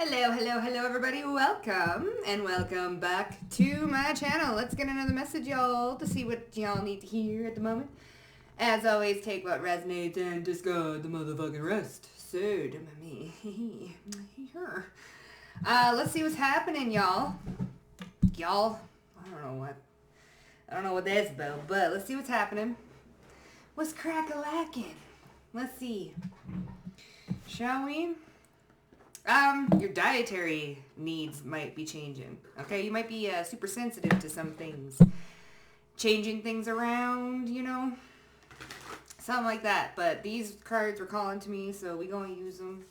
Hello, everybody. Welcome and welcome back to my channel. Let's get another message, y'all, to see what y'all need to hear at the moment. As always, take what resonates and discard the motherfucking rest. So, to me. Let's see what's happening, y'all. I don't know what that's about, but let's see what's happening. What's crack-a-lackin'? Let's see. Shall we? Your dietary needs might be changing. Okay, you might be super sensitive to some things. Changing things around, something like that. But these cards were calling to me, so we're going to use them.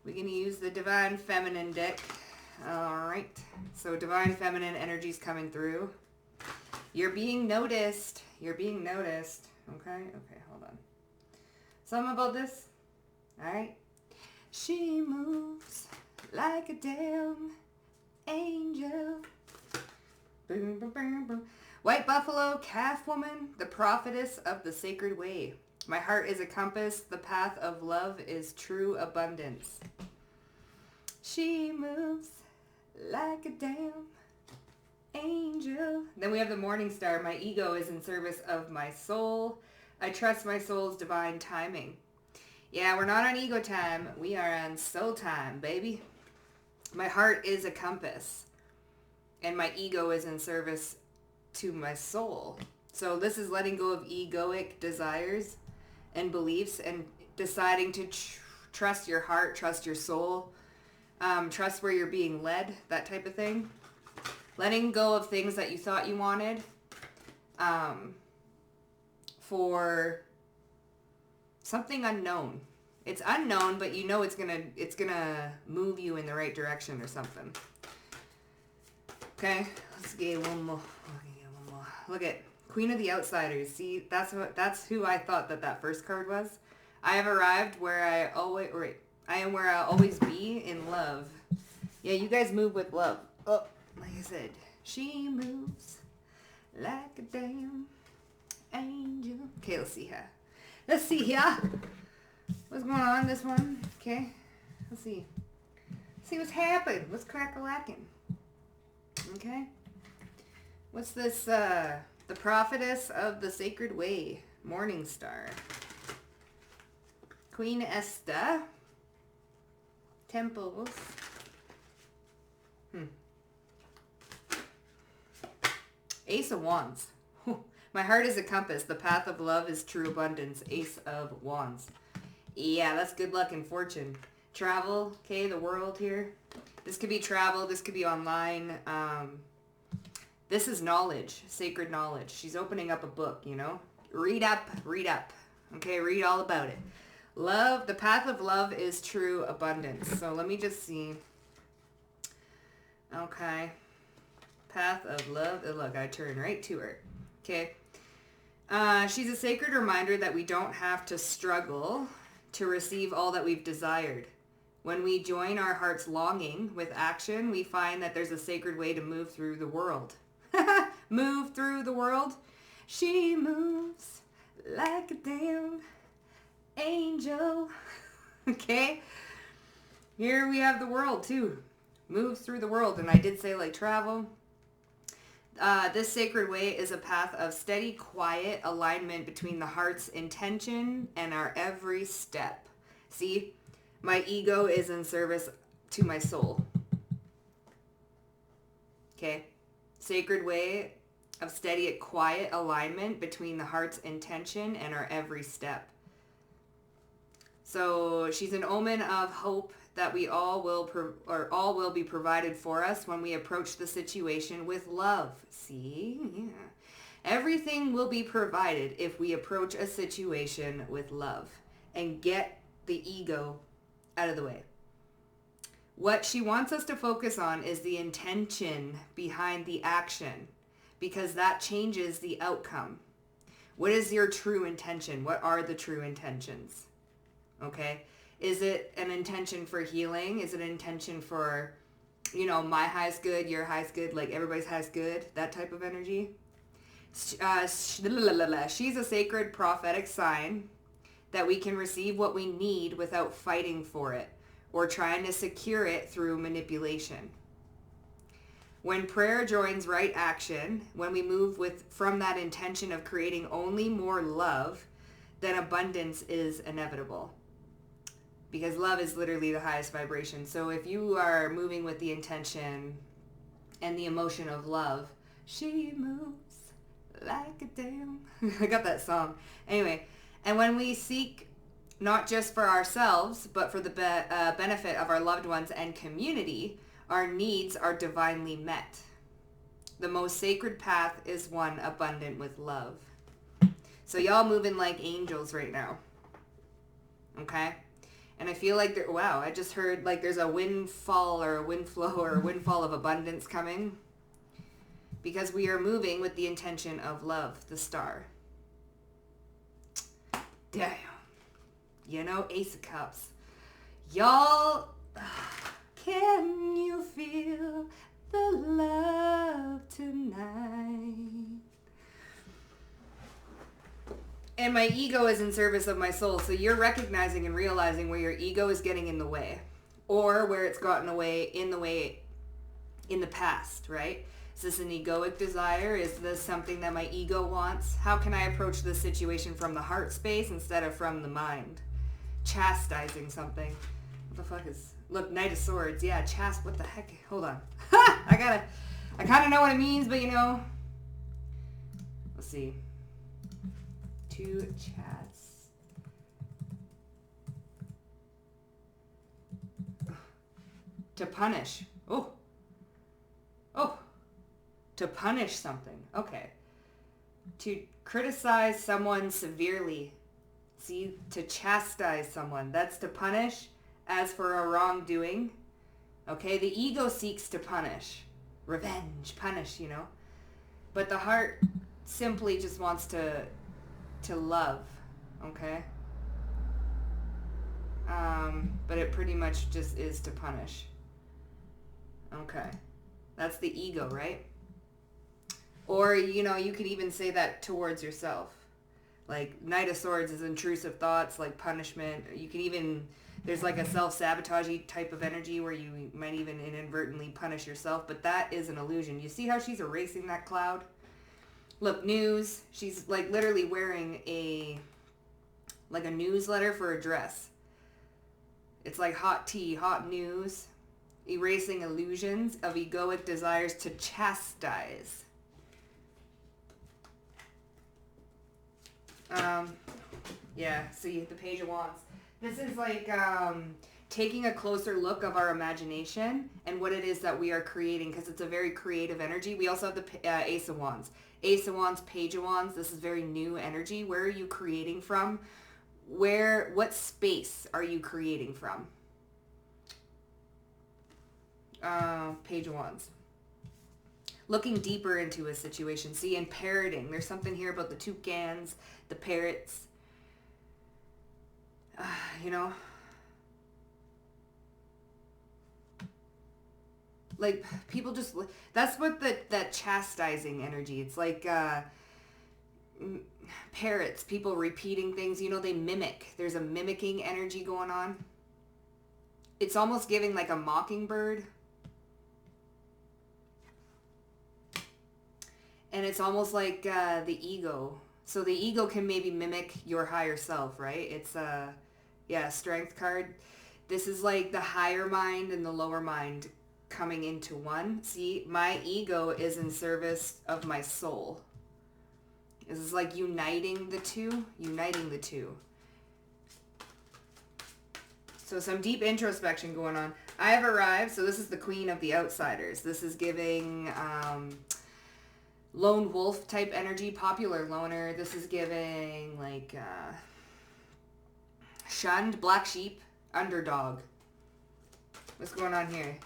We're going to use the Divine Feminine deck. Alright, so Divine Feminine energy's coming through. You're being noticed. Okay, hold on. Something about this? Alright. She moves like a damn angel. Boom, boom, boom, boom. White buffalo, calf woman, the prophetess of the sacred way. My heart is a compass. The path of love is true abundance. She moves like a damn angel. Then we have the morning star. My ego is in service of my soul. I trust my soul's divine timing. Yeah, we're not on ego time. We are on soul time, baby. My heart is a compass. And my ego is in service to my soul. So this is letting go of egoic desires and beliefs and deciding to trust your heart, trust your soul, trust where you're being led, that type of thing. Letting go of things that you thought you wanted for something unknown. It's unknown, but you know it's gonna move you in the right direction or something. Okay, let's get one more. Look at Queen of the Outsiders. See, that's who I thought that first card was. I have arrived where I am where I'll always be in love. Yeah, you guys move with love. Oh, like I said, she moves like a damn angel. Okay, let's see here. What's going on this one? Okay. Let's see. See what's happened. What's crack-a-lackin'? Okay. What's this, the prophetess of the sacred way. Morning star. Queen Esta. Temples. Ace of Wands. My heart is a compass. The path of love is true abundance. Ace of Wands. Yeah, that's good luck and fortune. Travel, okay, the world here. This could be travel. This could be online. This is knowledge, sacred knowledge. She's opening up a book, Read up. Okay, read all about it. Love, the path of love is true abundance. So let me just see. Okay. Path of love. Oh, look, I turn right to her. Okay. She's a sacred reminder that we don't have to struggle to receive all that we've desired. When we join our heart's longing with action, we find that there's a sacred way to move through the world. Move through the world. She moves like a damn angel. Okay. Here we have the world too. Moves through the world. And I did say like travel. This sacred way is a path of steady, quiet alignment between the heart's intention and our every step. See, my ego is in service to my soul. Okay. Sacred way of steady, quiet alignment between the heart's intention and our every step. So she's an omen of hope that we all will be provided for us when we approach the situation with love. See? Yeah. Everything will be provided if we approach a situation with love and get the ego out of the way. What she wants us to focus on is the intention behind the action, because that changes the outcome. What is your true intention? What are the true intentions? Okay? Is it an intention for healing? Is it an intention for, my high's good, your high's good, like everybody's high's good, that type of energy? She's a sacred prophetic sign that we can receive what we need without fighting for it or trying to secure it through manipulation. When prayer joins right action, when we move from that intention of creating only more love, then abundance is inevitable. Because love is literally the highest vibration. So if you are moving with the intention and the emotion of love, she moves like a damn. I got that song. Anyway, and when we seek not just for ourselves, but for the benefit of our loved ones and community, our needs are divinely met. The most sacred path is one abundant with love. So y'all moving like angels right now. Okay? And I feel like, wow, I just heard like there's a windfall or a windflow or a windfall of abundance coming. Because we are moving with the intention of love, the star. Damn. You know, Ace of Cups. Y'all... Can you feel the love tonight? And my ego is in service of my soul. So you're recognizing and realizing where your ego is getting in the way. Or where it's gotten in the way in the past, right? Is this an egoic desire? Is this something that my ego wants? How can I approach this situation from the heart space instead of from the mind? Chastising something. What the fuck is... Look, Knight of Swords. Yeah, what the heck? Hold on. I kind of know what it means, but you know. Let's see. To chats. To punish. Oh. To punish something. Okay. To criticize someone severely. See, to chastise someone. That's to punish. As for a wrongdoing, okay, the ego seeks to punish, revenge, punish, you know, but the heart simply just wants to love, okay, but it pretty much just is to punish, okay, that's the ego, right? Or, you know, you could even say that towards yourself, like Knight of Swords is intrusive thoughts, like punishment. You could even... There's like a self-sabotage type of energy where you might even inadvertently punish yourself, but that is an illusion. You see how she's erasing that cloud? Look, news. She's like literally wearing a newsletter for a dress. It's like hot tea, hot news, erasing illusions of egoic desires to chastise. Yeah, see, the Page of Wands. This is like taking a closer look of our imagination and what it is that we are creating, because it's a very creative energy. We also have the Ace of Wands. Ace of Wands, Page of Wands. This is very new energy. Where are you creating from? What space are you creating from? Page of Wands. Looking deeper into a situation. See, and parroting. There's something here about the toucans, the parrots. You know, like people just, that's what that chastising energy, it's like parrots, people repeating things, you know, they mimic. There's a mimicking energy going on. It's almost giving like a mockingbird. And it's almost like the ego. So the ego can maybe mimic your higher self, right? It's yeah, strength card. This is like the higher mind and the lower mind coming into one. See, my ego is in service of my soul. This is like uniting the two. So some deep introspection going on. I have arrived. So this is the Queen of the Outsiders. This is giving lone wolf type energy, popular loner. This is giving like... shunned, black sheep, underdog. What's going on here?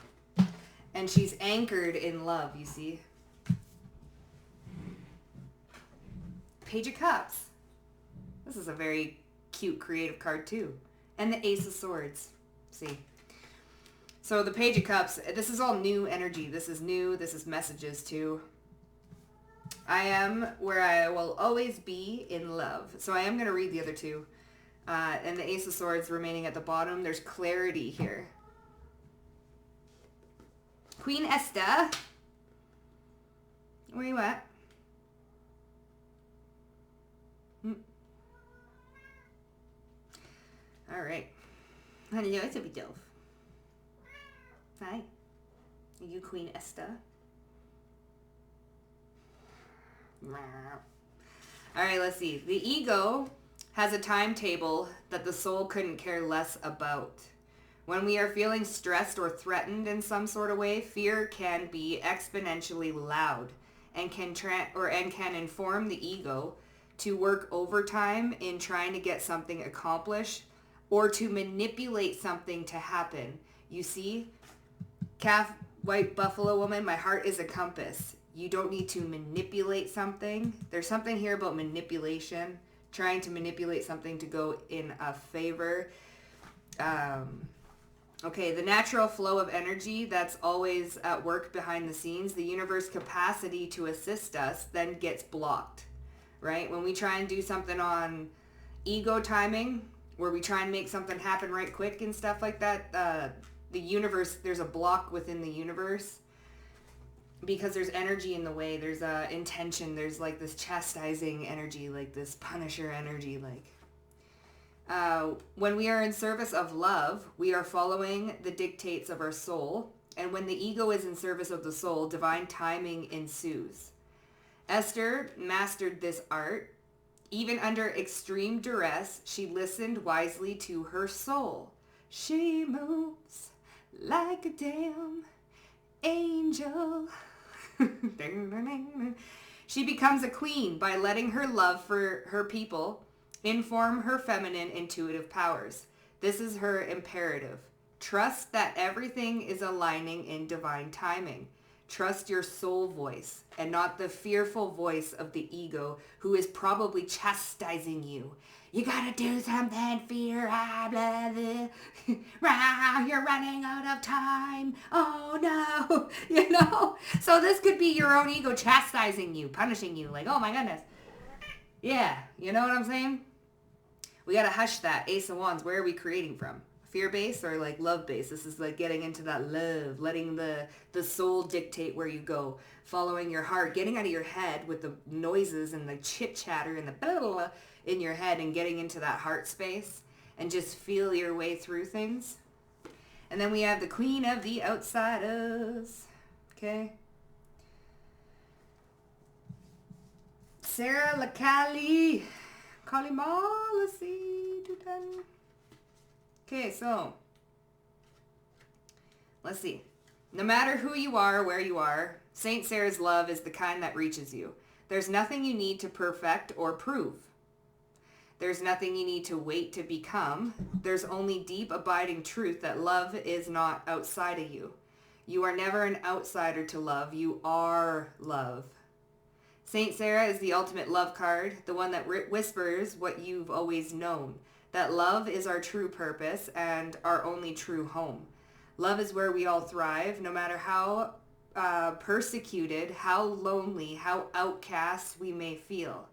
And she's anchored in love, you see. Page of Cups. This is a very cute, creative card too. And the Ace of Swords. See. So the Page of Cups, this is all new energy. This is new. This is messages too. I am where I will always be in love. So I am going to read the other two. And the Ace of Swords remaining at the bottom. There's clarity here. Queen Esther. Where you at? All right. Hello, it's a bit dove. Hi. Are you Queen Esther? All right, let's see. The ego has a timetable that the soul couldn't care less about. When we are feeling stressed or threatened in some sort of way, fear can be exponentially loud and can inform the ego to work overtime in trying to get something accomplished or to manipulate something to happen. You see, calf, white buffalo woman, my heart is a compass. You don't need to manipulate something. There's something here about manipulation, trying to manipulate something to go in a favor. Okay, the natural flow of energy that's always at work behind the scenes, the universe capacity to assist us then gets blocked, right? When we try and do something on ego timing, where we try and make something happen right quick and stuff like that, the universe, there's a block within the universe because there's energy in the way. There's intention. There's like this chastising energy, like this punisher energy. When we are in service of love, we are following the dictates of our soul. And when the ego is in service of the soul, divine timing ensues. Esther mastered this art. Even under extreme duress, she listened wisely to her soul. She moves like a damn angel. She becomes a queen by letting her love for her people inform her feminine intuitive powers. This is her imperative. Trust that everything is aligning in divine timing. Trust your soul voice and not the fearful voice of the ego who is probably chastising you. You gotta do something, fear, blah, blah. You're running out of time. Oh no, you know? So this could be your own ego chastising you, punishing you, like, oh my goodness. Yeah, you know what I'm saying? We gotta hush that. Ace of Wands, where are we creating from? Fear base or like love base? This is like getting into that love, letting the soul dictate where you go, following your heart, getting out of your head with the noises and the chit chatter and the blah, blah, blah in your head and getting into that heart space and just feel your way through things. And then we have the Queen of the Outsiders. Okay. Sarah LaCali. Kalima, let's see. 210. Okay, so let's see. No matter who you are, where you are, Saint Sarah's love is the kind that reaches you. There's nothing you need to perfect or prove. There's nothing you need to wait to become. There's only deep, abiding truth that love is not outside of you. You are never an outsider to love. You are love. Saint Sarah is the ultimate love card, the one that whispers what you've always known. That love is our true purpose and our only true home. Love is where we all thrive, no matter how persecuted, how lonely, how outcast we may feel.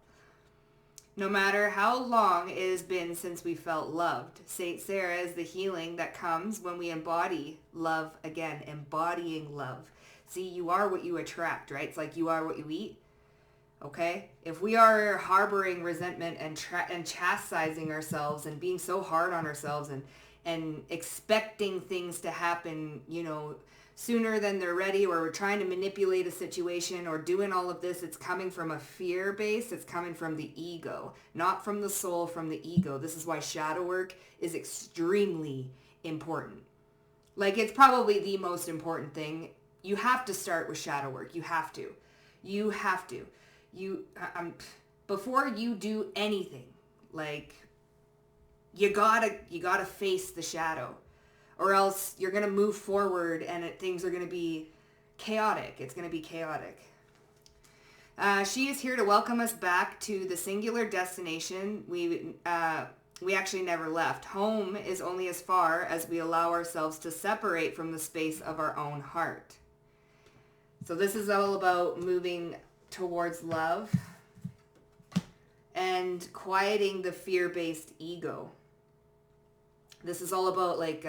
No matter how long it has been since we felt loved, Saint Sarah is the healing that comes when we embody love again, embodying love. See, you are what you attract, right? It's like you are what you eat. Okay? If we are harboring resentment and chastising ourselves and being so hard on ourselves and expecting things to happen, you know, sooner than they're ready, or we're trying to manipulate a situation or doing all of this, it's coming from a fear base. It's coming from the ego, not from the soul, from the ego. This is why shadow work is extremely important. Like, it's probably the most important thing. You have to start with shadow work. You have to. You have to. Before you do anything, like, you gotta face the shadow, or else you're gonna move forward and things are gonna be chaotic. It's gonna be chaotic. She is here to welcome us back to the singular destination we actually never left. Home is only as far as we allow ourselves to separate from the space of our own heart. So this is all about moving towards love and quieting the fear-based ego. This is all about, like,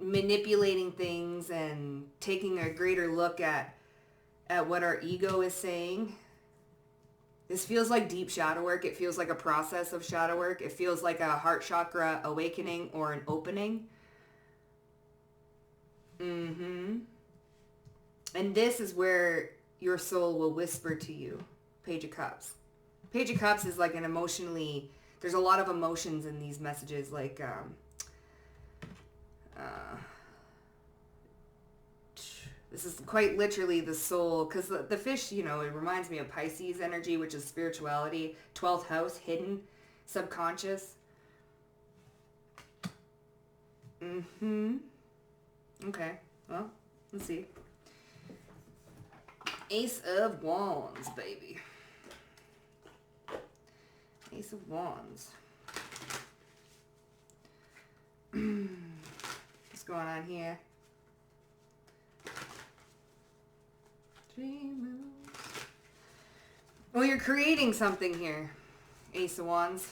manipulating things and taking a greater look at what our ego is saying. This feels like deep shadow work. It feels like a process of shadow work. It feels like a heart chakra awakening or an opening. And this is where your soul will whisper to you. Page of Cups. Page of Cups is like an emotionally, there's a lot of emotions in these messages, like this is quite literally the soul, because the fish, you know, it reminds me of Pisces energy, which is spirituality, 12th house, hidden, subconscious. Okay, well, let's see. Ace of Wands, baby. Ace of Wands. What's going on here? Well, you're creating something here, Ace of Wands.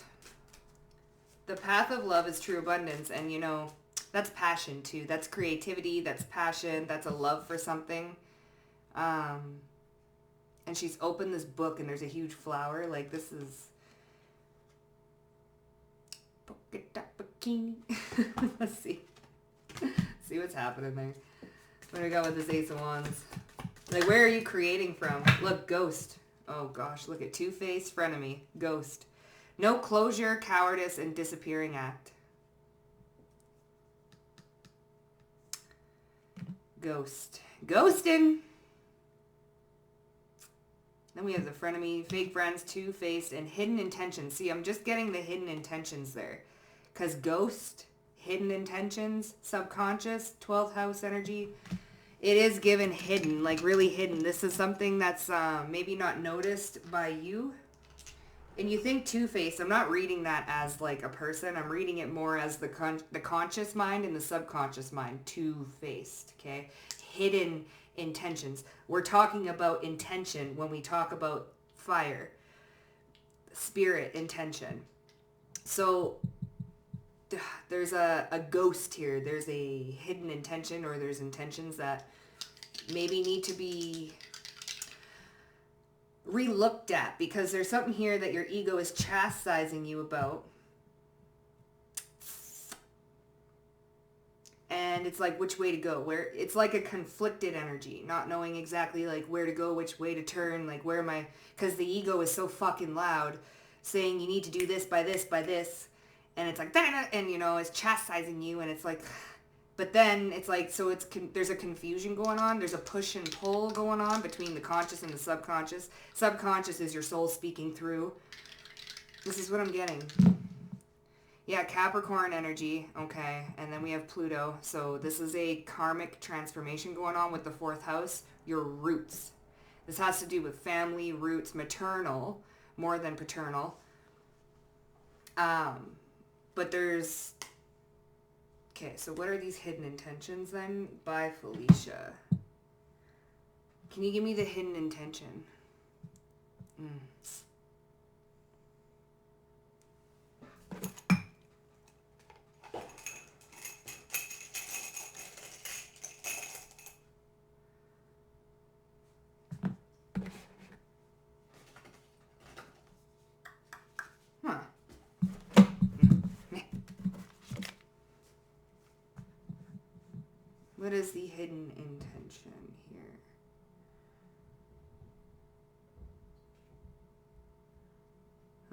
The path of love is true abundance, and you know, that's passion too. That's creativity, that's passion, that's a love for something. And she's opened this book and there's a huge flower. Like, this is polka dot bikini. Let's see. See what's happening there. What do we got with this Ace of Wands? Like, where are you creating from? Look, ghost. Oh gosh, look at two-faced frenemy. Ghost. No closure, cowardice, and disappearing act. Ghost. Ghosting. Then we have the frenemy, fake friends, two-faced, and hidden intentions. See, I'm just getting the hidden intentions there. Because ghost, hidden intentions, subconscious, 12th house energy. It is given hidden, like really hidden. This is something that's maybe not noticed by you. And you think two-faced. I'm not reading that as like a person. I'm reading it more as the conscious mind and the subconscious mind. Two-faced, okay? Hidden intentions. We're talking about intention when we talk about fire. Spirit intention. So there's a ghost here. There's a hidden intention, or there's intentions that maybe need to be re-looked at, because there's something here that your ego is chastising you about. And it's like, which way to go? Where it's like a conflicted energy, not knowing exactly like where to go, which way to turn, like where am I? Because the ego is so fucking loud, saying you need to do this by this by this. And it's like, and you know, it's chastising you, and it's like, but then it's like, so it's there's a confusion going on. There's a push and pull going on between the conscious and the subconscious. Subconscious is your soul speaking through. This is what I'm getting. Yeah, Capricorn energy, okay, and then we have Pluto. So this is a karmic transformation going on with the 4th house, your roots. This has to do with family, roots, maternal, more than paternal. But there's, okay, so what are these hidden intentions then? By Felicia. Can you give me the hidden intention? What is the hidden intention here?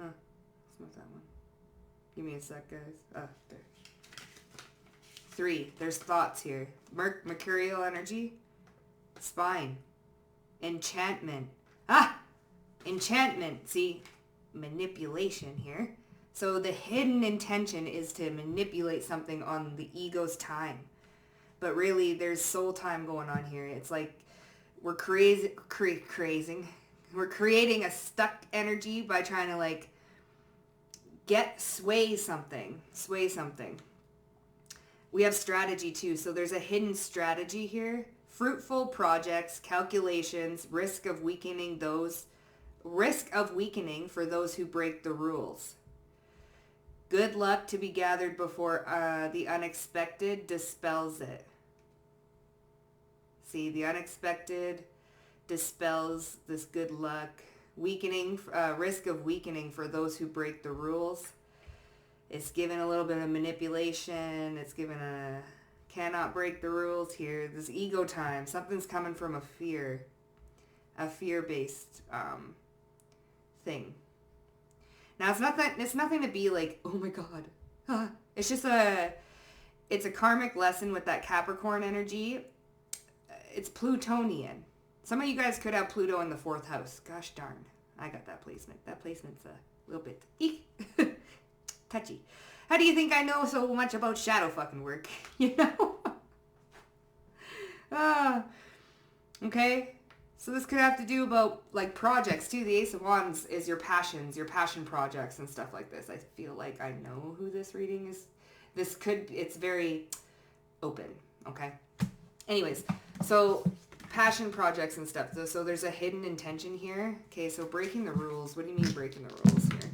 Huh. It's not that one. Give me a sec, guys. Oh, there. 3. There's thoughts here. Mercurial energy. Spine. Enchantment. Enchantment. See? Manipulation here. So the hidden intention is to manipulate something on the ego's time. But really, there's soul time going on here. It's like we're we're creating a stuck energy by trying to like sway something. We have strategy too. So there's a hidden strategy here. Fruitful projects, calculations, risk of weakening for those who break the rules. Good luck to be gathered before the unexpected dispels it. See, the unexpected dispels this good luck. Weakening, risk of weakening for those who break the rules. It's given a little bit of manipulation. It's given a cannot break the rules here. This ego time. Something's coming from a fear-based thing. Now it's nothing to be like, oh my God. It's just it's a karmic lesson with that Capricorn energy. It's Plutonian. Some of you guys could have Pluto in the 4th house. Gosh darn. I got that placement. That placement's a little bit touchy. How do you think I know so much about shadow fucking work? You know? Okay. So this could have to do about like projects too. The Ace of Wands is your passions, your passion projects and stuff like this. I feel like I know who this reading is. It's very open. Okay. Anyways, so passion projects and stuff. So there's a hidden intention here. Okay, so breaking the rules. What do you mean breaking the rules here?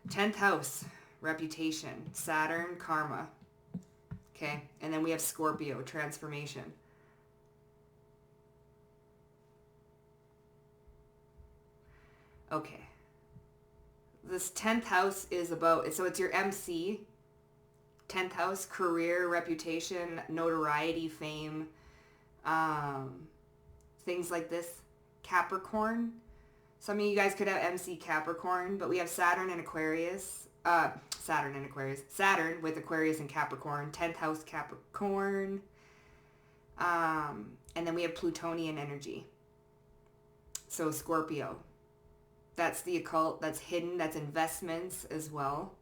10th house, reputation. Saturn, karma. Okay, and then we have Scorpio, transformation. Okay. This 10th house is about, so it's your MC. 10th house, career, reputation, notoriety, fame, things like this. Capricorn. Some of you guys could have MC Capricorn, but we have Saturn and Aquarius. Saturn with Aquarius and Capricorn. 10th house Capricorn. And then we have Plutonian energy. So Scorpio. That's the occult. That's hidden. That's investments as well.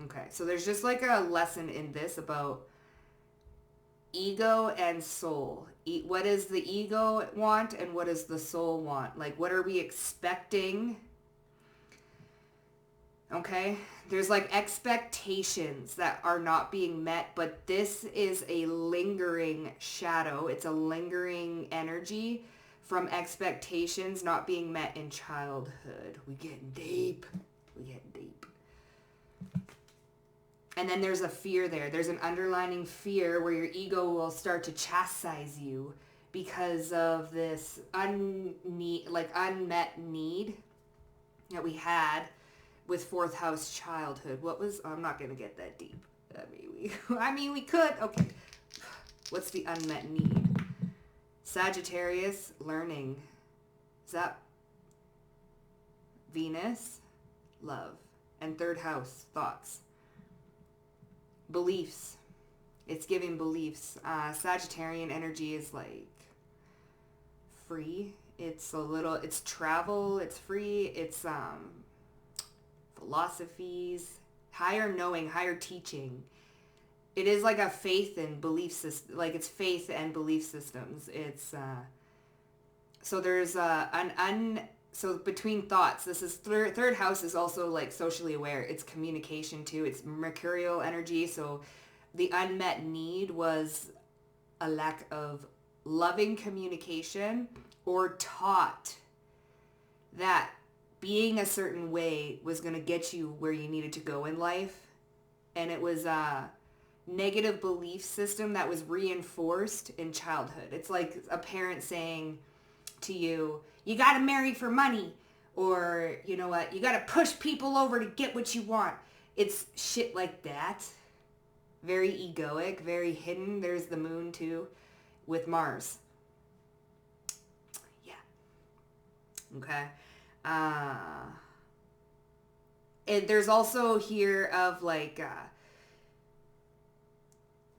Okay, so there's just like a lesson in this about ego and soul. What does the ego want and what does the soul want? Like, what are we expecting? Okay, there's like expectations that are not being met, but this is a lingering shadow. It's a lingering energy from expectations not being met in childhood. We getting deep. And then there's a fear there. There's an underlining fear where your ego will start to chastise you because of this unmet need that we had with 4th house childhood. I'm not going to get that deep. I mean, we could. Okay. What's the unmet need? Sagittarius, learning. Is that Venus? Love. And 3rd house, thoughts. Beliefs. It's giving beliefs. Sagittarian energy is like free. It's travel. It's free. It's philosophies, higher knowing, higher teaching. It is like a faith and belief system. Like it's faith and belief systems. It's so there's so between thoughts, this is third house is also like socially aware. It's communication too. It's mercurial energy. So the unmet need was a lack of loving communication or taught that being a certain way was going to get you where you needed to go in life. And it was a negative belief system that was reinforced in childhood. It's like a parent saying to you, you got to marry for money, or you know what, you got to push people over to get what you want. It's shit like that. Very egoic, very hidden. There's the moon too with Mars. Yeah. Okay. And there's also here of like,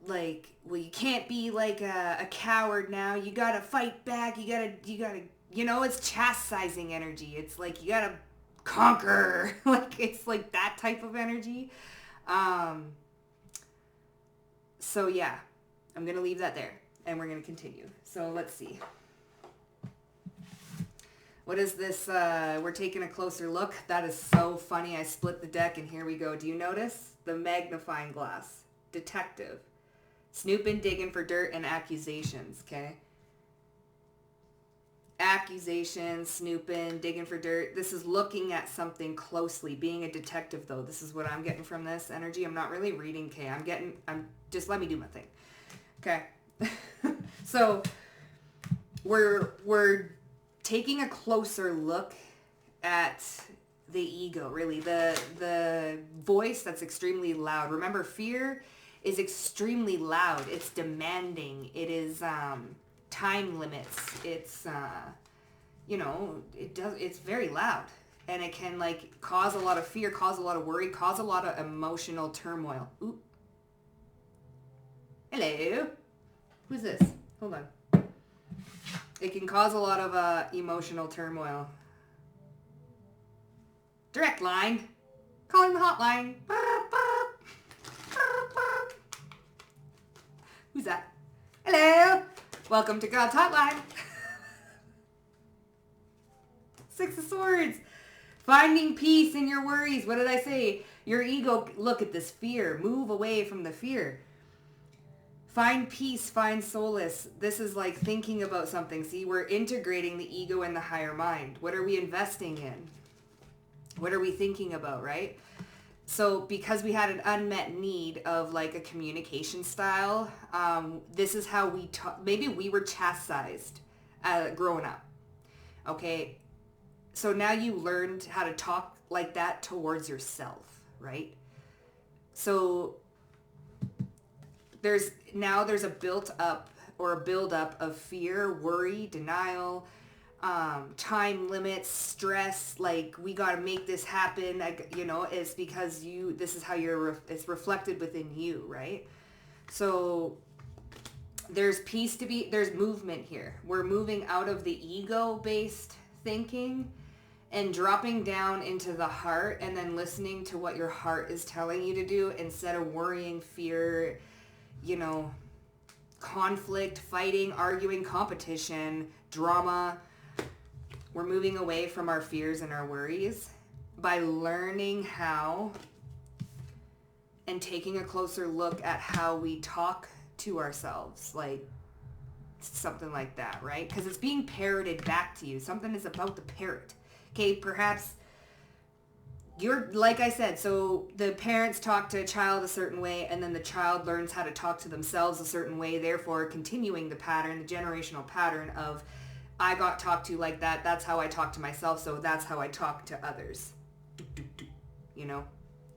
well, you can't be like a coward now. You gotta fight back. You gotta, you know, it's chastising energy. It's like, you gotta conquer. Like, it's like that type of energy. So yeah, I'm gonna leave that there and we're gonna continue. So let's see. What is this? We're taking a closer look. That is so funny. I split the deck and here we go. Do you notice? The magnifying glass. Detective. Snooping, digging for dirt and accusations, okay? accusation, snooping, digging for dirt. This is looking at something closely, being a detective though. This is what I'm getting from this energy. I'm not really reading, okay? I'm just let me do my thing. Okay. So we're taking a closer look at the ego, really. The voice that's extremely loud. Remember, fear is extremely loud. It's demanding. It is time limits. It's it's very loud, and it can like cause a lot of fear, cause a lot of worry, cause a lot of emotional turmoil. Ooh. Hello. Who's this? Hold on. It can cause a lot of emotional turmoil. Direct line. Calling the hotline. Who's that? Hello. Welcome to God's hotline. Six of Swords. Finding peace in your worries. What did I say? Your ego, look at this fear. Move away from the fear. Find peace, find solace. This is like thinking about something. See, we're integrating the ego and the higher mind. What are we investing in? What are we thinking about, right? So because we had an unmet need of like a communication style, this is how we talk. Maybe we were chastised growing up. Okay. So now you learned how to talk like that towards yourself, right? So there's a built up or a buildup of fear, worry, denial, time limits, stress, like we got to make this happen. Like, it's because this is how it's reflected within you, right? So there's there's movement here. We're moving out of the ego-based thinking and dropping down into the heart and then listening to what your heart is telling you to do instead of worrying, fear, conflict, fighting, arguing, competition, drama. We're moving away from our fears and our worries by learning how and taking a closer look at how we talk to ourselves, like something like that, right? Because it's being parroted back to you. Something is about the parrot. Okay, perhaps you're, like I said, so the parents talk to a child a certain way, and then the child learns how to talk to themselves a certain way, therefore continuing the pattern, the generational pattern of, I got talked to like that, that's how I talk to myself, so that's how I talk to others.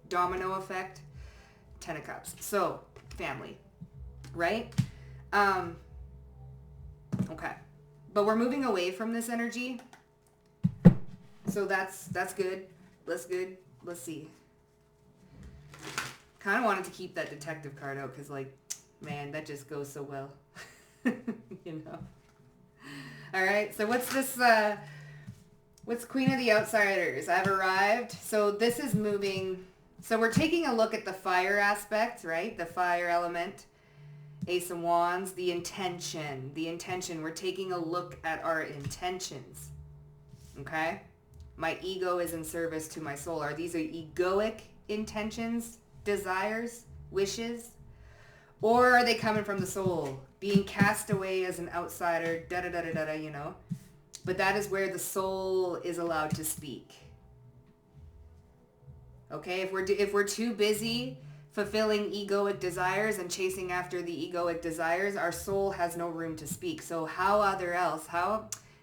Domino effect, 10 of Cups. So, family, right? Okay. But we're moving away from this energy. So that's good. That's good. Let's see. Kind of wanted to keep that detective card out because, like, man, that just goes so well. All right. So what's this? What's Queen of the Outsiders? I've arrived. So this is moving. So we're taking a look at the fire aspect, right? The fire element. Ace of Wands. The intention. The intention. We're taking a look at our intentions. Okay? My ego is in service to my soul. Are these egoic intentions, desires, wishes? Or are they coming from the soul? Being cast away as an outsider, da-da-da-da-da-da, But that is where the soul is allowed to speak. Okay? If we're too busy fulfilling egoic desires and chasing after the egoic desires, our soul has no room to speak. So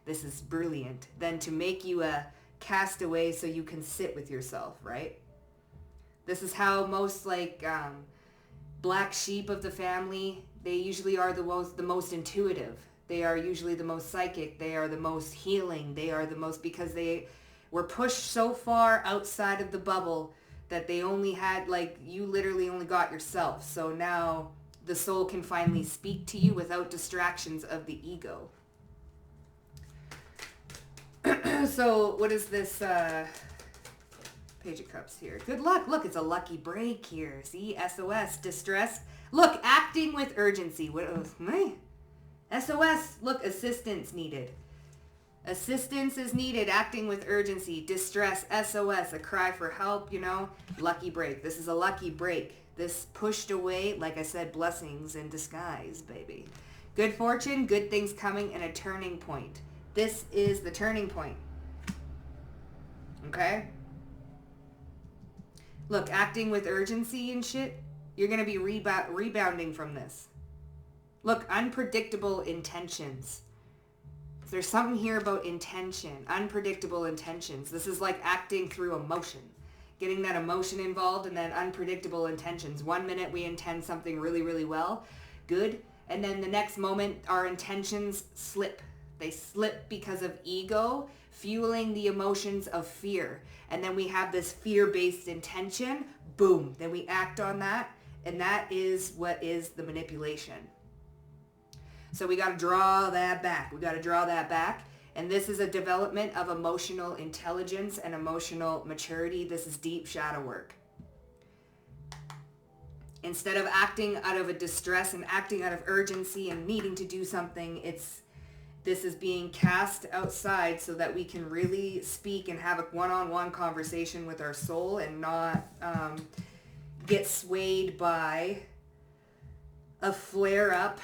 this is brilliant, than to make you a castaway so you can sit with yourself, right? This is how most black sheep of the family, they usually are the most intuitive. They are usually the most psychic. They are the most healing. They are the most, because they were pushed so far outside of the bubble that they only had, you literally only got yourself. So now the soul can finally speak to you without distractions of the ego. So what is this Page of Cups here? Good luck. Look, it's a lucky break here. See? SOS. Distress. Look, acting with urgency. What? SOS. Look, assistance needed. Assistance is needed. Acting with urgency. Distress. SOS. A cry for help, Lucky break. This is a lucky break. This pushed away, like I said, blessings in disguise, baby. Good fortune, good things coming, and a turning point. This is the turning point. Okay? Look, acting with urgency and shit, you're going to be rebounding from this. Look, unpredictable intentions. There's something here about intention, unpredictable intentions. This is like acting through emotion, getting that emotion involved and then unpredictable intentions. 1 minute we intend something really, really well, good. And then the next moment our intentions slip. They slip because of ego, fueling the emotions of fear. And then we have this fear-based intention, boom. Then we act on that. And that is what is the manipulation. So we got to draw that back. We got to draw that back. And this is a development of emotional intelligence and emotional maturity. This is deep shadow work. Instead of acting out of a distress and acting out of urgency and needing to do something, this is being cast outside so that we can really speak and have a one-on-one conversation with our soul and not get swayed by a flare-up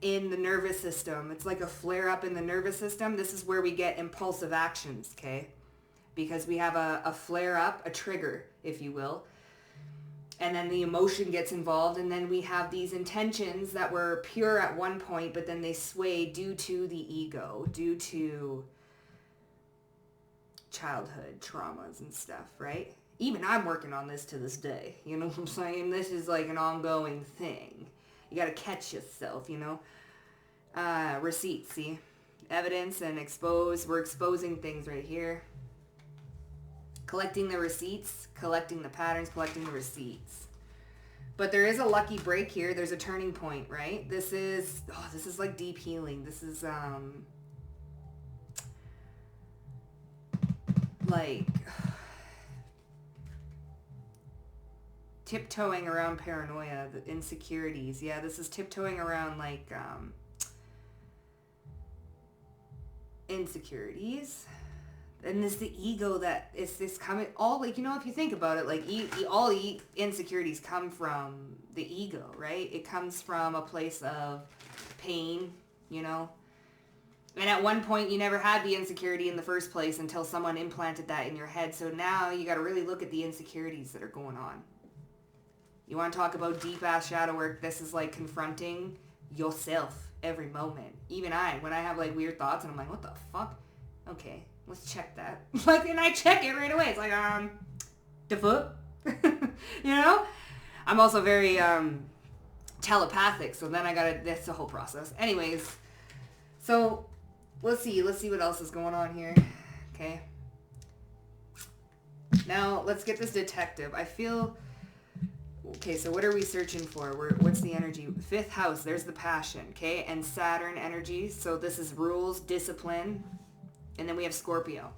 in the nervous system. It's like a flare-up in the nervous system. This is where we get impulsive actions, okay? Because we have a flare-up, a trigger, if you will. And then the emotion gets involved, and then we have these intentions that were pure at one point, but then they sway due to the ego, due to childhood traumas and stuff, right? Even I'm working on this to this day. You know what I'm saying? This is like an ongoing thing. You got to catch yourself, you know? Receipts, see? Evidence and expose. We're exposing things right here. Collecting the receipts, collecting the patterns, collecting the receipts. But there is a lucky break here. There's a turning point, right? This is like deep healing. This is, like tiptoeing around paranoia, the insecurities. Yeah, this is tiptoeing around like insecurities. And it's the ego that is this coming, all like, you know, if you think about it, like all insecurities come from the ego, right? It comes from a place of pain, you know? And at one point you never had the insecurity in the first place until someone implanted that in your head. So now you got to really look at the insecurities that are going on. You want to talk about deep ass shadow work? This is like confronting yourself every moment. Even when I have like weird thoughts and I'm like, what the fuck? Okay, let's check that. Like, and I check it right away. It's like, the fuck? You know? I'm also very telepathic, so then that's the whole process. Anyways, so let's see what else is going on here. Okay. Now, let's get this detective. I feel... Okay, so what are we searching for? What's the energy? 5th house, there's the passion, okay? And Saturn energy, so this is rules, discipline, and then we have Scorpio.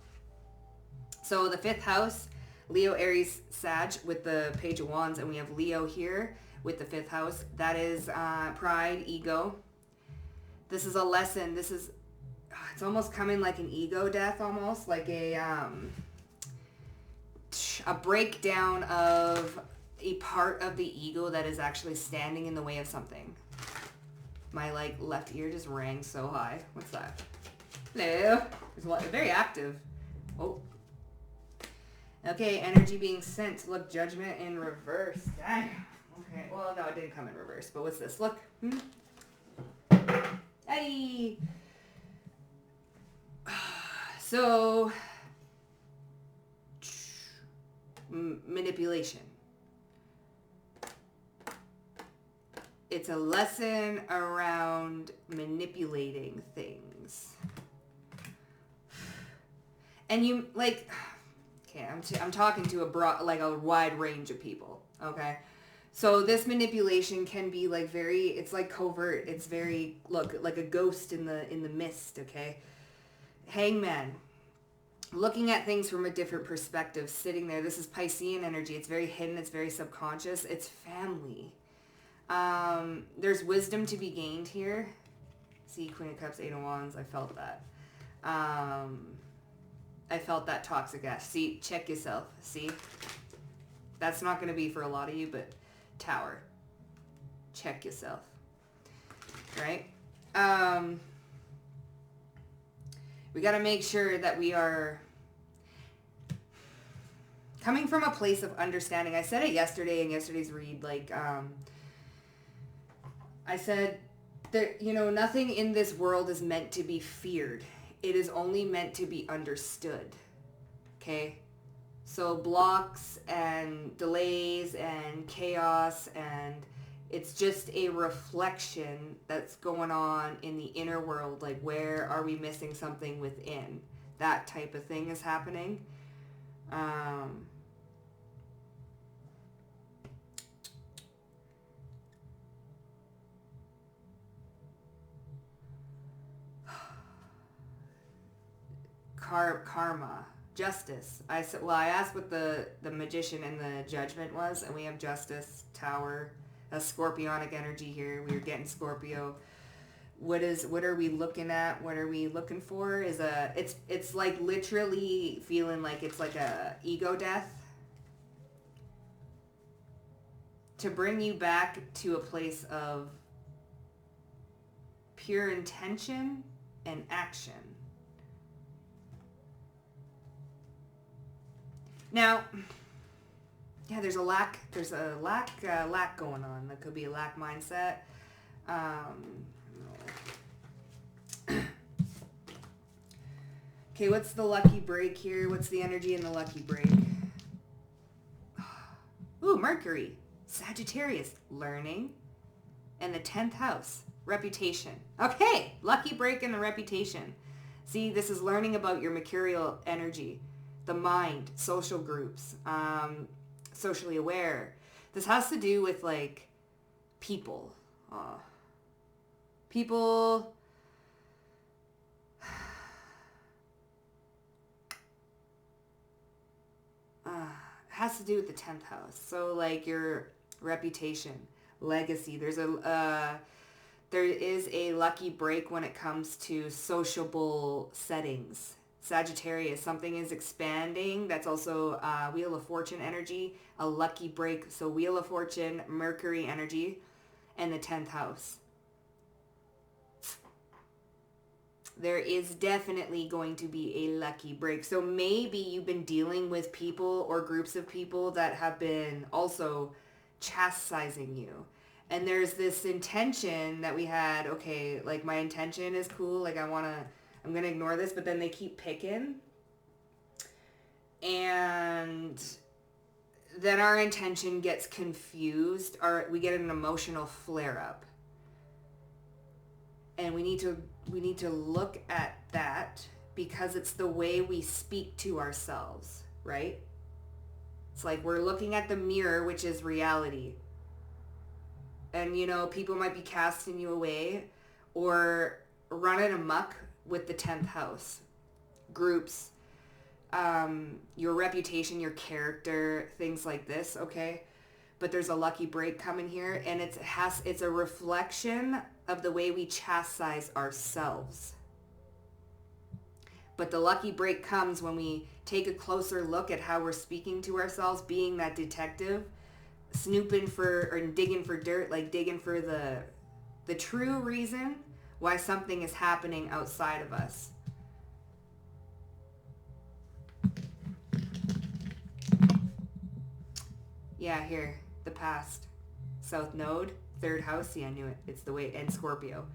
So the 5th house, Leo, Aries, Sag with the Page of Wands, and we have Leo here with the 5th house. That is pride, ego. This is a lesson. This is, it's almost coming like an ego death almost, like a breakdown of a part of the ego that is actually standing in the way of something. My like left ear just rang so high. What's that? Hello. It's very active. Oh. Okay, energy being sent. Look, judgment in reverse. Dang. Okay. Well, no, it didn't come in reverse. But what's this? Look. Hey. So, manipulation. It's a lesson around manipulating things. And you, like, okay, I'm talking to a wide range of people, okay? So this manipulation can be like it's like covert. It's very, look, like a ghost in the mist, okay? Hangman. Looking at things from a different perspective, sitting there. This is Piscean energy. It's very hidden. It's very subconscious. It's family. There's wisdom to be gained here. See, Queen of Cups, 8 of Wands. I felt that. I felt that toxic ash. See, check yourself. See? That's not going to be for a lot of you, but Tower. Check yourself. Right? We got to make sure that we are coming from a place of understanding. I said it yesterday in yesterday's read, like, I said that, you know, nothing in this world is meant to be feared. It is only meant to be understood. Okay? So blocks and delays and chaos, and it's just a reflection that's going on in the inner world. Like, where are we missing something within? That type of thing is happening. Karma, justice. I said, well, I asked what the magician and the judgment was, and we have justice, tower, a scorpionic energy here. We were getting Scorpio. What are we looking at? What are we looking for? It's like literally feeling like it's like a ego death, to bring you back to a place of pure intention and action. Now, yeah, there's a lack going on. That could be a lack mindset. Okay, what's the lucky break here? What's the energy in the lucky break? Ooh, Mercury, Sagittarius, learning, and the 10th house, reputation. Okay, lucky break in the reputation. See, this is learning about your mercurial energy, the mind, social groups, socially aware. This has to do with, like, people. People... has to do with the 10th house. So, like, your reputation, legacy. There is a lucky break when it comes to sociable settings. Sagittarius, something is expanding. That's also Wheel of Fortune energy, a lucky break. So Wheel of Fortune, Mercury energy, and the 10th house. There is definitely going to be a lucky break. So maybe you've been dealing with people or groups of people that have been also chastising you. And there's this intention that we had, okay, like, my intention is cool, like, I'm going to ignore this, but then they keep picking. And then our intention gets confused, or we get an emotional flare-up. And we need to look at that, because it's the way we speak to ourselves, right? It's like we're looking at the mirror, which is reality. And, you know, people might be casting you away or running amok with the 10th house. Groups, your reputation, your character, things like this, okay? But there's a lucky break coming here, and it's a reflection of the way we chastise ourselves. But the lucky break comes when we take a closer look at how we're speaking to ourselves, being that detective, snooping for or digging for dirt, like digging for the true reason why something is happening outside of us. Yeah, here, the past. South Node, 3rd house. See, I knew it. It's the way, and Scorpio.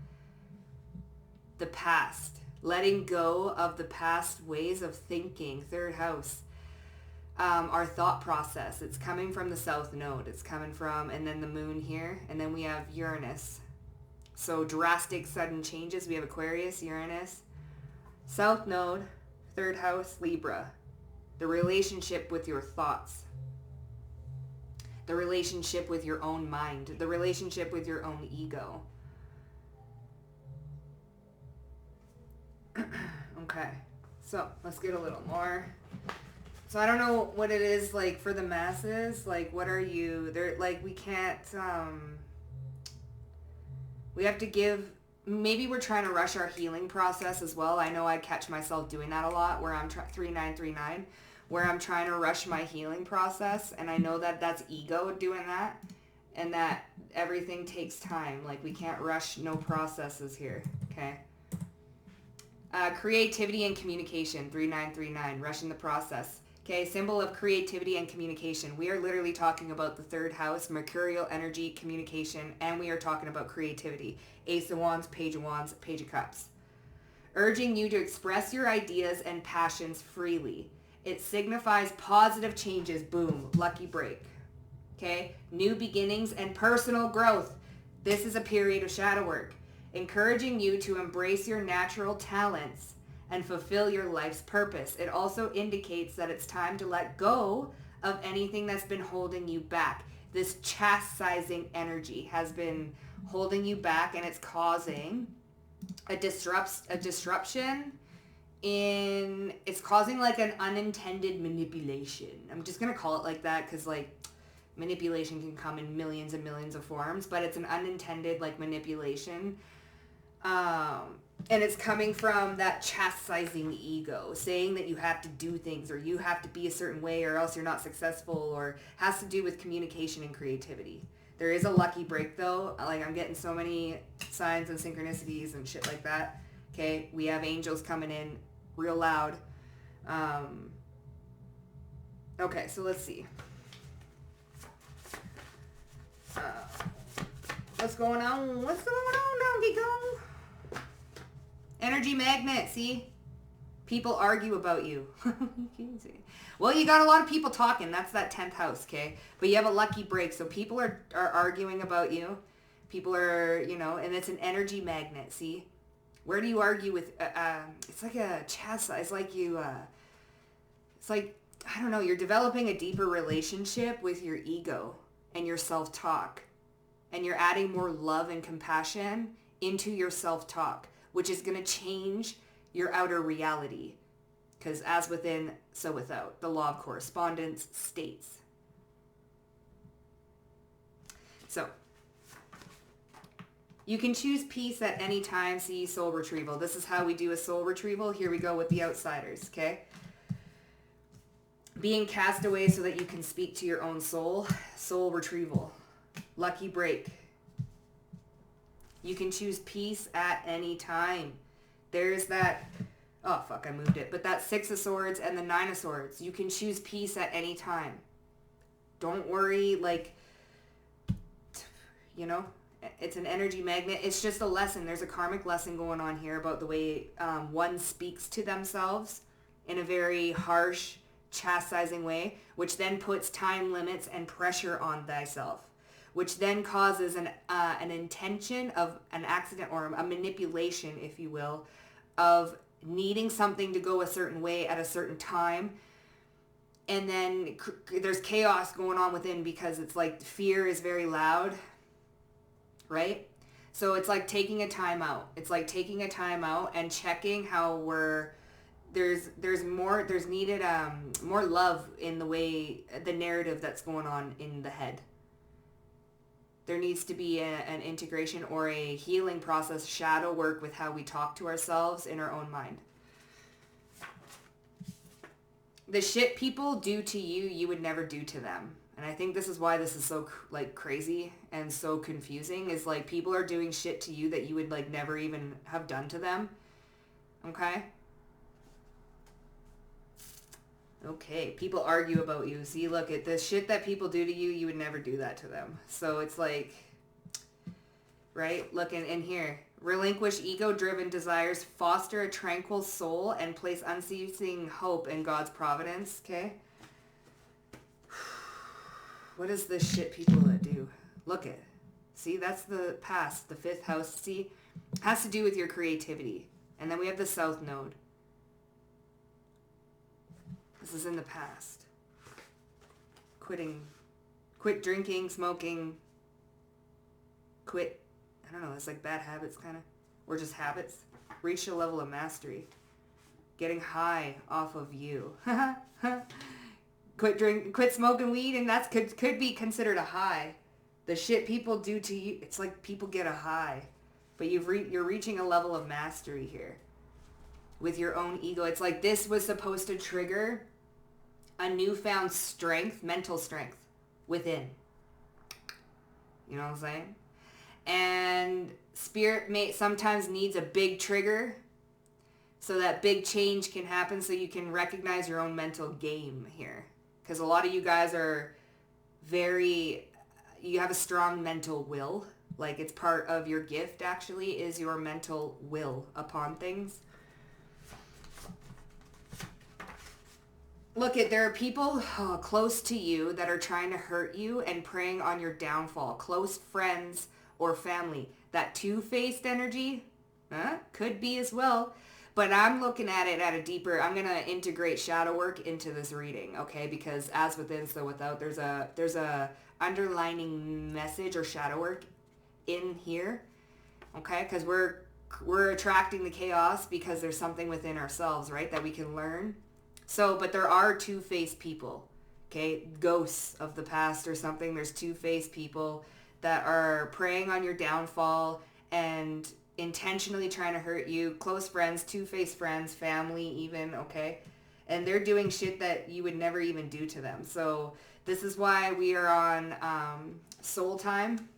The past. Letting go of the past ways of thinking. 3rd house. Our thought process. It's coming from the South Node. It's coming from, and then the moon here. And then we have Uranus. So drastic, sudden changes. We have Aquarius, Uranus. South Node, 3rd house, Libra. The relationship with your thoughts. The relationship with your own mind. The relationship with your own ego. Okay, so let's get a little more. So I don't know what it is like for the masses. Like, what are you? They're like, we can't. We have to give. Maybe we're trying to rush our healing process as well. I know I catch myself doing that a lot, where I'm 3939. Where I'm trying to rush my healing process, and I know that that's ego doing that, and that everything takes time. Like, we can't rush no processes here, okay? Creativity and communication, 3939, rushing the process. Okay, symbol of creativity and communication. We are literally talking about the third house, mercurial energy, communication, and we are talking about creativity. Ace of Wands, Page of Wands, Page of Cups. Urging you to express your ideas and passions freely. It signifies positive changes. Boom, lucky break. Okay, new beginnings and personal growth. This is a period of shadow work. Encouraging you to embrace your natural talents and fulfill your life's purpose. It also indicates that it's time to let go of anything that's been holding you back. This chastising energy has been holding you back, and it's causing a disruption in, it's causing like an unintended manipulation. I'm just going to call it like that because like manipulation can come in millions and millions of forms, but it's an unintended like manipulation. And it's coming from that chastising ego, saying that you have to do things or you have to be a certain way or else you're not successful, or has to do with communication and creativity. There is a lucky break though. Like I'm getting so many signs and synchronicities and shit like that. Okay, we have angels coming in real loud. Okay, so let's see. What's going on? What's going on, Donkey Kong? Energy magnet, see? People argue about you. Well, you got a lot of people talking. That's that 10th house, okay? But you have a lucky break, so people are arguing about you. People are, you know, and it's an energy magnet, see? Where do you argue with, it's like a chastise, it's like you, it's like, I don't know, you're developing a deeper relationship with your ego and your self-talk. And you're adding more love and compassion into your self-talk, which is going to change your outer reality. Because as within, so without. The law of correspondence states. So, you can choose peace at any time. See, soul retrieval. This is how we do a soul retrieval. Here we go with the outsiders, okay? Being cast away so that you can speak to your own soul. Soul retrieval. Lucky break. You can choose peace at any time. There's that, oh fuck, I moved it. But that 6 of Swords and the 9 of Swords. You can choose peace at any time. Don't worry, like, you know, it's an energy magnet. It's just a lesson. There's a karmic lesson going on here about the way one speaks to themselves in a very harsh, chastising way, which then puts time limits and pressure on thyself, which then causes an intention of an accident or a manipulation, if you will, of needing something to go a certain way at a certain time. And then there's chaos going on within because it's like fear is very loud, right? So it's like taking a time out. It's like taking a time out and checking how there's needed more love in the way, the narrative that's going on in the head. There needs to be an integration or a healing process, shadow work with how we talk to ourselves in our own mind. The shit people do to you, you would never do to them. And I think this is why this is so like crazy and so confusing, is like people are doing shit to you that you would like never even have done to them. Okay? Okay, people argue about you. See, look at the shit that people do to you, you would never do that to them. So it's like, right? Look in here. Relinquish ego-driven desires, foster a tranquil soul, and place unceasing hope in God's providence, okay? What is this shit people that do? Look at. See, that's the past, the 5th house. See, has to do with your creativity. And then we have the South Node. This is in the past. Quit drinking, smoking, quit, I don't know, it's like bad habits kind of, or just habits. Reach a level of mastery. Getting high off of you. Quit smoking weed, and that's could be considered a high. The shit people do to you, it's like people get a high. But you're reaching a level of mastery here. With your own ego. It's like this was supposed to trigger a newfound strength, mental strength within. You know what I'm saying? And spirit sometimes needs a big trigger so that big change can happen, so you can recognize your own mental game here. Because a lot of you guys are you have a strong mental will. Like, it's part of your gift, actually, is your mental will upon things. Look, there are people close to you that are trying to hurt you and preying on your downfall. Close friends or family. That two-faced energy could be as well. But I'm looking at it at a deeper... I'm going to integrate shadow work into this reading, okay? Because as within, so without, there's a underlining message or shadow work in here, okay? Because we're attracting the chaos because there's something within ourselves, right, that we can learn. So, but there are two-faced people, okay? Ghosts of the past or something. There's two-faced people that are preying on your downfall and intentionally trying to hurt you. Close friends, two-faced friends, family even, okay? And they're doing shit that you would never even do to them. So this is why we are on soul time,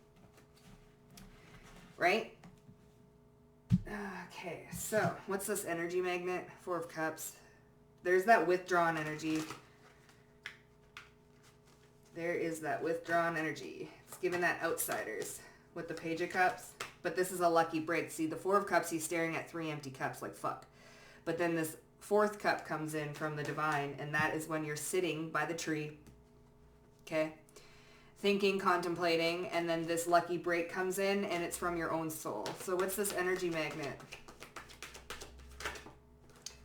right? Okay, so what's this energy magnet? Four of Cups. There's that withdrawn energy. There is that withdrawn energy. It's giving that outsiders with the Page of Cups. But this is a lucky break. See, the Four of Cups, he's staring at 3 empty cups like fuck. But then this 4th cup comes in from the divine, and that is when you're sitting by the tree, okay? Thinking, contemplating, and then this lucky break comes in, and it's from your own soul. So what's this energy magnet?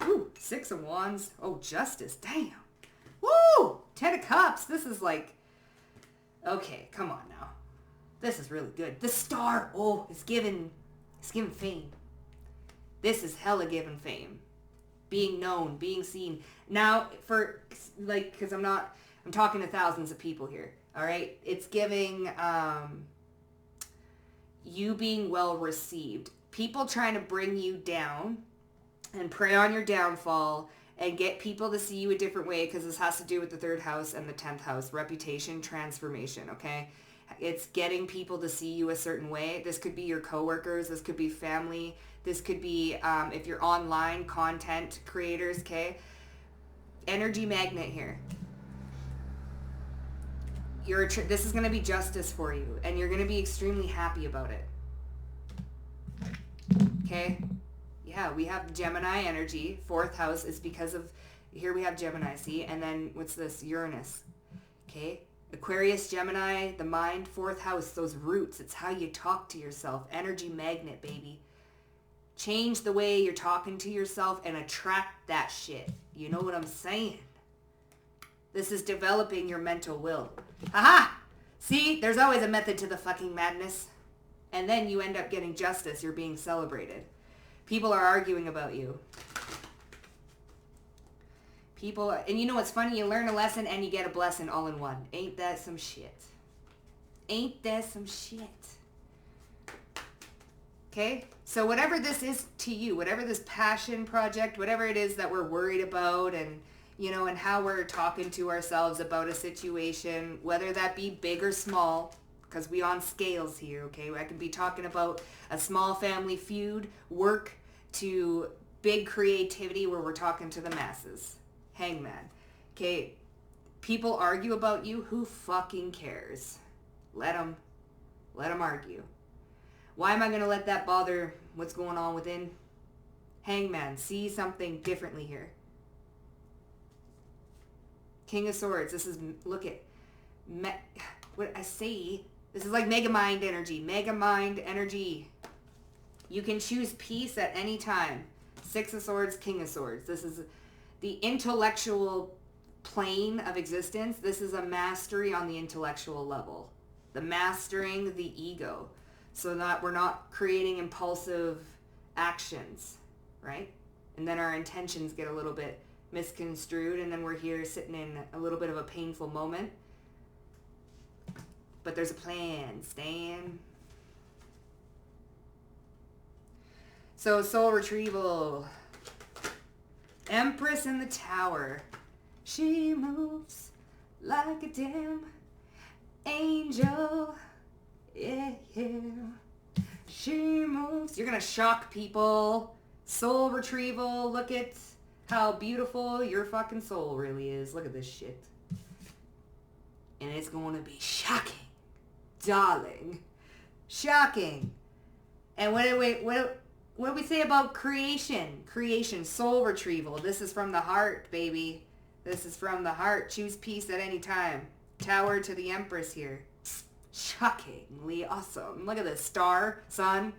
Ooh, 6 of Wands. Oh, Justice. Damn. Woo! 10 of Cups. This is like... Okay, come on now. This is really good. The Star. Oh, it's giving fame. This is hella giving fame. Being known, being seen. Now, because I'm talking to thousands of people here. All right? It's giving you being well received. People trying to bring you down and prey on your downfall and get people to see you a different way, because this has to do with the 3rd house and the 10th house. Reputation, transformation, okay? It's getting people to see you a certain way. This could be your coworkers. This could be family. This could be, if you're online, content creators, okay? Energy magnet here. This is going to be justice for you, and you're going to be extremely happy about it. Okay? Yeah, we have Gemini energy. 4th house is because of... Here we have Gemini, see? And then, what's this? Uranus. Okay? Aquarius, Gemini, the mind, 4th house, those roots. It's how you talk to yourself. Energy magnet, baby. Change the way you're talking to yourself and attract that shit. You know what I'm saying? This is developing your mental will. Aha! See? There's always a method to the fucking madness. And then you end up getting justice. You're being celebrated. People are arguing about you. And you know what's funny? You learn a lesson and you get a blessing all in one. Ain't that some shit? Ain't that some shit? Okay? So whatever this is to you, whatever this passion project, whatever it is that we're worried about, and, and how we're talking to ourselves about a situation, whether that be big or small, because we on scales here, okay? I can be talking about a small family feud, work, to big creativity where we're talking to the masses. Hangman. Okay, people argue about you. Who fucking cares? Let them argue. Why am I going to let that bother what's going on within? Hangman. See something differently here. King of Swords. This is, look at, what I say, this is like mega mind energy. Mega mind energy. You can choose peace at any time. 6 of Swords, King of Swords. This is the intellectual plane of existence. This is a mastery on the intellectual level. The mastering the ego. So that we're not creating impulsive actions, right? And then our intentions get a little bit misconstrued, and then we're here sitting in a little bit of a painful moment. But there's a plan, Stan. So, soul retrieval. Empress in the Tower. She moves like a damn angel. Yeah, yeah. She moves. You're going to shock people. Soul retrieval. Look at how beautiful your fucking soul really is. Look at this shit. And it's going to be shocking. Darling. Shocking. And what do we say about creation? Creation, soul retrieval. This is from the heart, baby. This is from the heart. Choose peace at any time. Tower to the Empress here. Shockingly awesome. Look at this. Star, sun.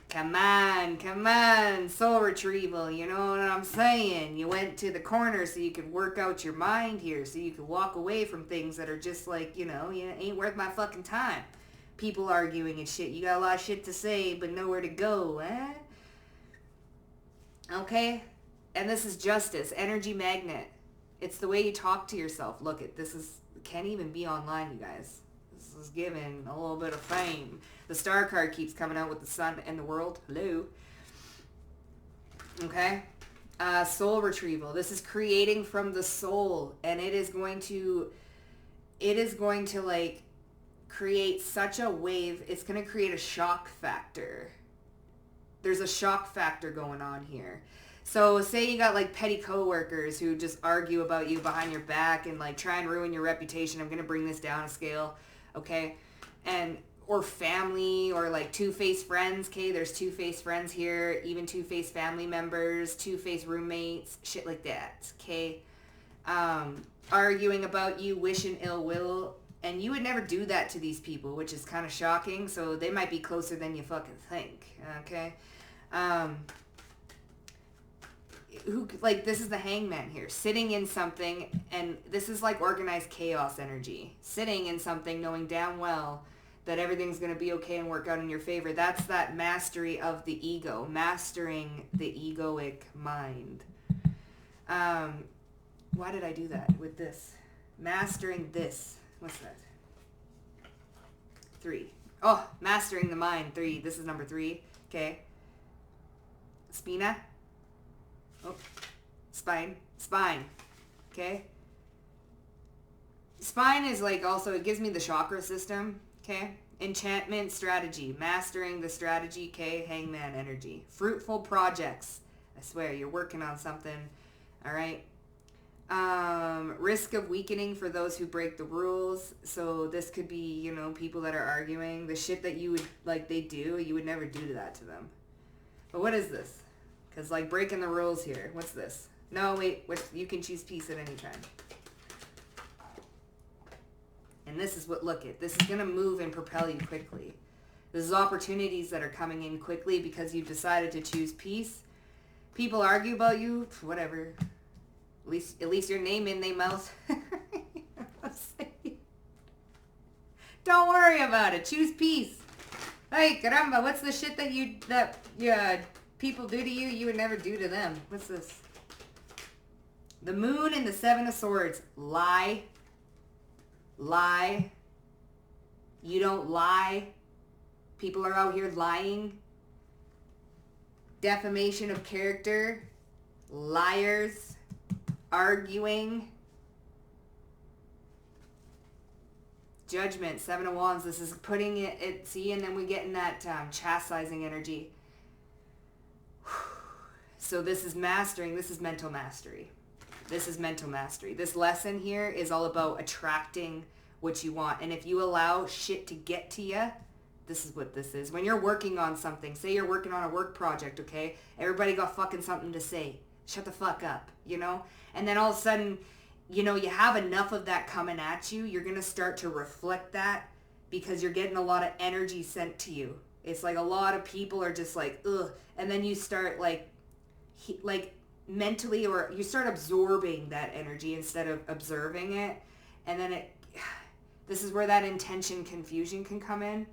Come on. Soul retrieval. You know what I'm saying? You went to the corner so you could work out your mind here. So you could walk away from things that are just like, you ain't worth my fucking time. People arguing and shit. You got a lot of shit to say, but nowhere to go, eh? Okay? And this is justice. Energy magnet. It's the way you talk to yourself. Look, can't even be online, you guys. This is giving a little bit of fame. The star card keeps coming out with the sun and the world. Hello. Okay? Soul retrieval. This is creating from the soul. And it is going to like create such a wave. It's going to create a shock factor. There's a shock factor going on here. So say you got like petty coworkers who just argue about you behind your back and like try and ruin your reputation. I'm going to bring this down a scale. Okay. Or family, or like two-faced friends. Okay. There's two-faced friends here, even two-faced family members, two-faced roommates, shit like that. Okay. Arguing about you, wishing ill will. And you would never do that to these people, which is kind of shocking. So they might be closer than you fucking think. Okay. This is the hangman here, sitting in something, and this is like organized chaos energy. Sitting in something, knowing damn well that everything's going to be okay and work out in your favor. That's that mastery of the ego, mastering the egoic mind. Why did I do that with this? Mastering this. What's that? 3. Oh, mastering the mind. 3. This is number 3. Okay. Spina. Oh, spine. Okay. Spine is like also, it gives me the chakra system. Okay. Enchantment strategy. Mastering the strategy. Okay. Hangman energy. Fruitful projects. I swear, you're working on something. All right. Risk of weakening for those who break the rules. So this could be, people that are arguing. The shit that you would, they do, you would never do that to them. But what is this? Because, breaking the rules here. What's this? No, wait. You can choose peace at any time. And this is this is going to move and propel you quickly. This is opportunities that are coming in quickly because you decided to choose peace. People argue about you, whatever. At least your name in their mouth. Don't worry about it. Choose peace. Hey, caramba, what's the shit that people do to you, you would never do to them? What's this? The moon and the 7 of swords. Lie. You don't lie. People are out here lying. Defamation of character. Liars. Arguing. Judgment. 7 of wands. This is putting it see, and then we get in that chastising energy. So this is mastering. This is mental mastery. This lesson here is all about attracting what you want. And if you allow shit to get to you, this is what this is. When you're working on something, say you're working on a work project, okay? Everybody got fucking something to say. Shut the fuck up, And then all of a sudden, you have enough of that coming at you. You're going to start to reflect that because you're getting a lot of energy sent to you. It's like a lot of people are just like, ugh. And then you start mentally, or you start absorbing that energy instead of observing it. And then this is where that intention confusion can come in.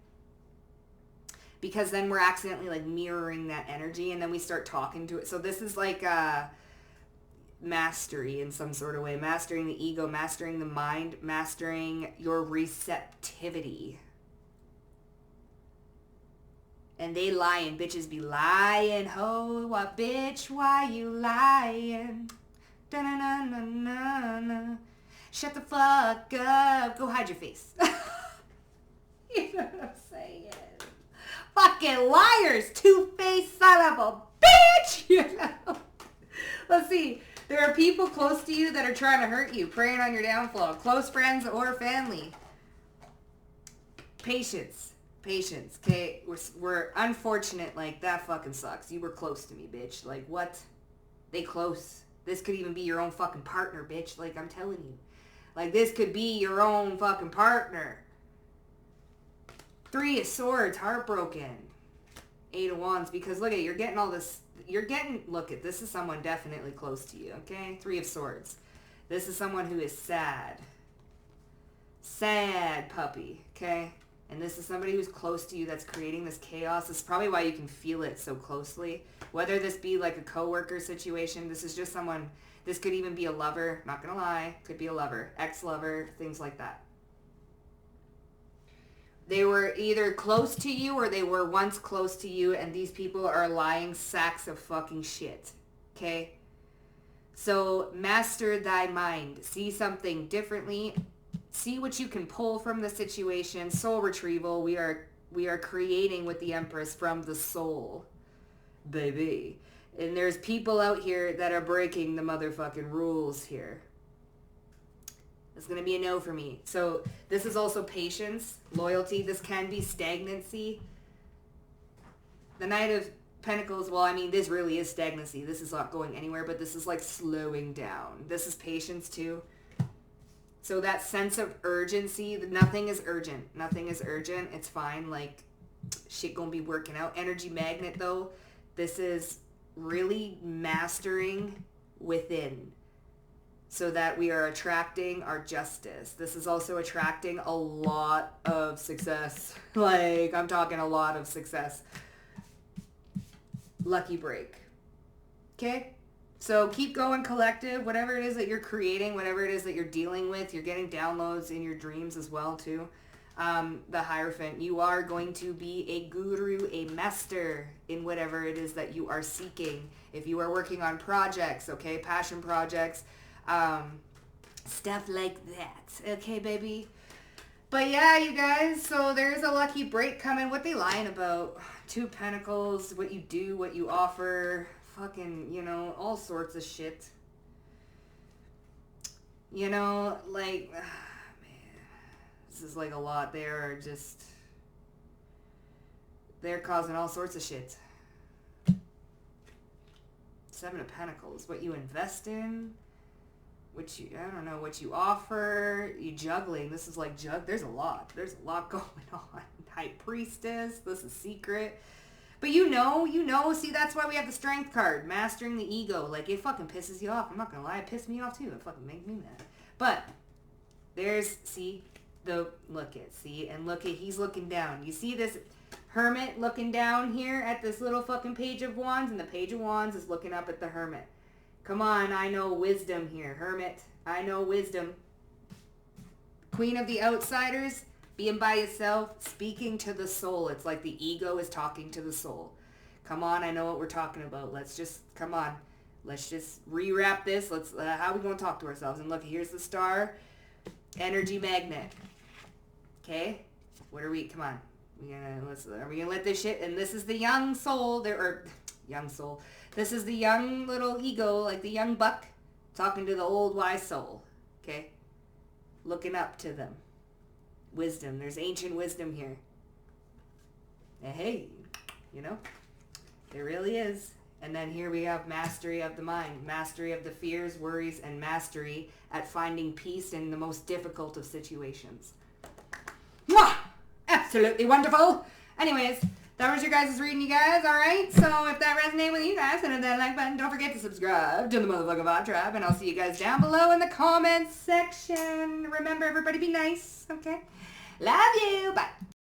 Because then we're accidentally mirroring that energy, and then we start talking to it. So this is mastery in some sort of way. Mastering the ego, mastering the mind, mastering your receptivity. And they lying. Bitches be lying. Ho, what bitch, why you lying? Da-na-na-na-na-na. Shut the fuck up. Go hide your face. You know what I'm saying? Fucking liars. Two-faced son of a bitch! You know? Let's see. There are people close to you that are trying to hurt you, preying on your downfall. Close friends or family. Patience. Patience. Okay? We're unfortunate. Like, that fucking sucks. You were close to me, bitch. Like, what? They close. This could even be your own fucking partner, bitch. Like, I'm telling you. Like, this could be your own fucking partner. 3 of Swords, heartbroken. 8 of Wands, because look at, you're getting all this, look at, this is someone definitely close to you, okay? 3 of Swords. This is someone who is sad. Sad puppy, okay? And this is somebody who's close to you that's creating this chaos. This is probably why you can feel it so closely. Whether this be like a coworker situation, this is just someone, this could even be a lover, not gonna lie, could be a lover, ex-lover, things like that. They were either close to you or they were once close to you, and these people are lying sacks of fucking shit, okay? So master thy mind. See something differently. See what you can pull from the situation. Soul retrieval. We are creating with the Empress from the soul, baby. And there's people out here that are breaking the motherfucking rules here. It's going to be a no for me. So this is also patience, loyalty. This can be stagnancy. The Knight of Pentacles, well, I mean, this really is stagnancy. This is not going anywhere, but this is like slowing down. This is patience too. So that sense of urgency, nothing is urgent. Nothing is urgent. It's fine. Like, shit gonna be working out. Energy magnet though, this is really mastering within, so that we are attracting our justice. This is also attracting a lot of success. Like, I'm talking a lot of success. Lucky break. Okay? So keep going, collective. Whatever it is that you're creating, whatever it is that you're dealing with, you're getting downloads in your dreams as well, too. The Hierophant. You are going to be a guru, a master in whatever it is that you are seeking. If you are working on projects, okay? Passion projects. Stuff like that. Okay, baby? But yeah, you guys, so there's a lucky break coming. What they lying about? 2 Pentacles, what you do, what you offer, fucking, you know, all sorts of shit. You know, like, man, this is like a lot. They're causing all sorts of shit. 7 of Pentacles, what you invest in, I don't know, what you offer, you juggling. This is like there's a lot going on. High Priestess, this is secret. But you know, see, that's why we have the Strength card, mastering the ego. Like, it fucking pisses you off. I'm not gonna lie, it pissed me off too. It fucking makes me mad. But there's, see, look at, he's looking down. You see this Hermit looking down here at this little fucking Page of Wands, and the Page of Wands is looking up at the Hermit. Come on, I know wisdom here. Hermit, I know wisdom. Queen of the Outsiders, being by yourself, speaking to the soul. It's like the ego is talking to the soul. Come on, I know what we're talking about. Let's just rewrap this. How are we going to talk to ourselves? And look, here's the Star. Energy magnet. Okay? Come on. Are we going to let this shit, and this is the young soul, young soul. This is the young little ego, like the young buck, talking to the old wise soul. Okay? Looking up to them. Wisdom. There's ancient wisdom here. And hey, you know, there really is. And then here we have mastery of the mind, mastery of the fears, worries, and mastery at finding peace in the most difficult of situations. Mwah! Absolutely wonderful. Anyways, that was your guys' reading, you guys, alright? So if that resonated with you guys, hit that like button. Don't forget to subscribe to the motherfucking Vibe Tribe, and I'll see you guys down below in the comments section. Remember, everybody be nice, okay? Love you. Bye.